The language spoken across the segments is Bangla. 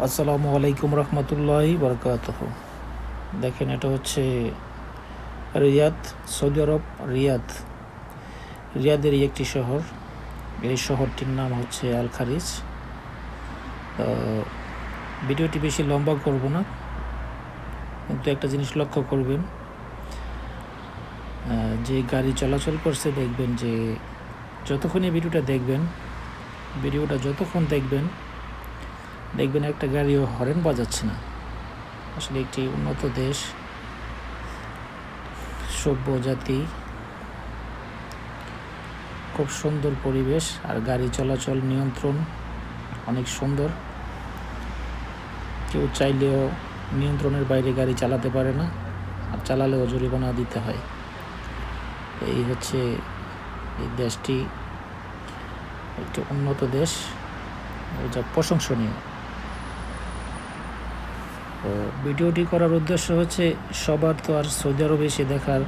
আসসালামু আলাইকুম রহমতুল্লাহি বরকাতুহ। দেখেন, এটা হচ্ছে রিয়াদ, সৌদি আরব। রিয়াদেরই একটি শহর। এই শহরটির নাম হচ্ছে আল খারিজ। ভিডিওটি বেশি লম্বা করব না, কিন্তু একটা জিনিস লক্ষ্য করবেন, যে গাড়ি চলাচল করছে দেখবেন যে যতক্ষণ এই ভিডিওটা যতক্ষণ দেখবেন একটা গাড়িও হরেন বাজাচ্ছে না। আসলে একটি উন্নত দেশ, সভ্য জাতি, খুব সুন্দর পরিবেশ, আর গাড়ি চলাচল নিয়ন্ত্রণ অনেক সুন্দর। কেউ চাইলেও নিয়ন্ত্রণের বাইরে গাড়ি চালাতে পারে না, আর চালালেও জরিমানা দিতে হয়। এই হচ্ছে এই দেশটি একটি উন্নত দেশ, যা প্রশংসনীয়। তো ভিডিওটি করার উদ্দেশ্য হচ্ছে, সবার তো আর সৌদি আরবে এসে দেখার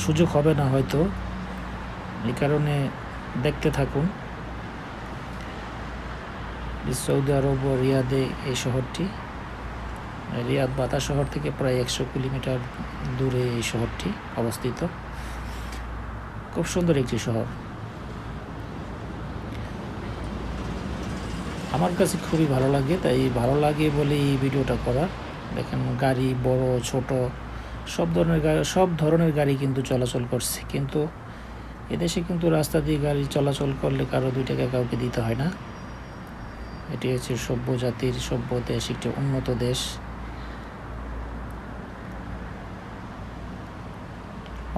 সুযোগ হবে না হয়তো, এই কারণে দেখতে থাকুন। সৌদি আরব ও রিয়াদে এই শহরটি, রিয়াদ বাতা শহর থেকে প্রায় 100 কিলোমিটার দূরে এই শহরটি অবস্থিত। খুব সুন্দর একটি শহর, আমার কাছে খুবই ভালো লাগে, তাই ভালো লাগে বলে এই ভিডিওটা করা। দেখেন, গাড়ি বড় ছোট সব ধরনের গাড়ি কিন্তু চলাচল করছে, কিন্তু এদেশে কিন্তু রাস্তা দিয়ে গাড়ি চলাচল করলে কারো 2 টাকা কাউকে দিতে হয় না। এটি হচ্ছে সভ্য জাতির, সভ্য দেশ, একটি উন্নত দেশ।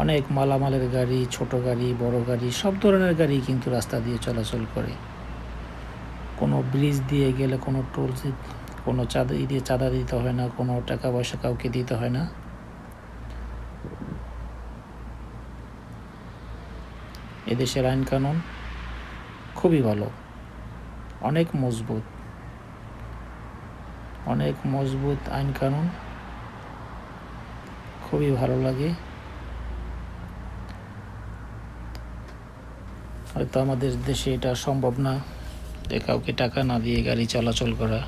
অনেক মালামালের গাড়ি, ছোট গাড়ি, বড় গাড়ি, সব ধরনের গাড়ি কিন্তু রাস্তা দিয়ে চলাচল করে। কোনো ব্রিজ দিয়ে গেলে কোনো টোল, কোনো চাঁদা দিতে হয় না, কোনো টাকা পয়সা কাউকে দিতে হয় না। এদেশের আইন কানুন খুবই ভালো, অনেক মজবুত আইন কানুন, খুবই ভালো লাগে। হয়তো আমাদের দেশে এটা সম্ভব না যে কাউকে টাকা না দিয়ে গাড়ি চলাচল করা।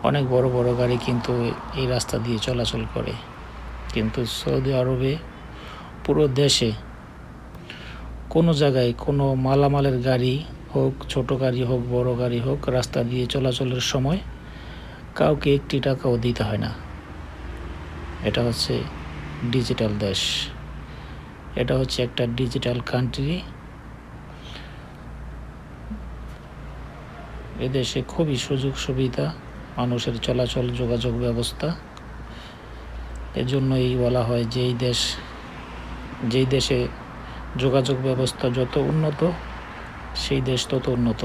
অনেক বড় বড় গাড়ি কিন্তু এই রাস্তা দিয়ে চলাচল করে, কিন্তু সৌদি আরবে পুরো দেশে কোনো জায়গায় কোনো মালামালের গাড়ি হোক, ছোট গাড়ি হোক, বড় গাড়ি হোক, রাস্তা দিয়ে চলাচলের সময় কাউকে 1 টাকাও দিতে হয় না। এটা হচ্ছে ডিজিটাল দেশ, এটা হচ্ছে একটা ডিজিটাল কান্ট্রি। এদেশে খুবই সুযোগ সুবিধা, মানুষের চলাচল যোগাযোগ ব্যবস্থা। এজন্যই বলা হয় যেই দেশে যোগাযোগ ব্যবস্থা যত উন্নত, সেই দেশ তত উন্নত।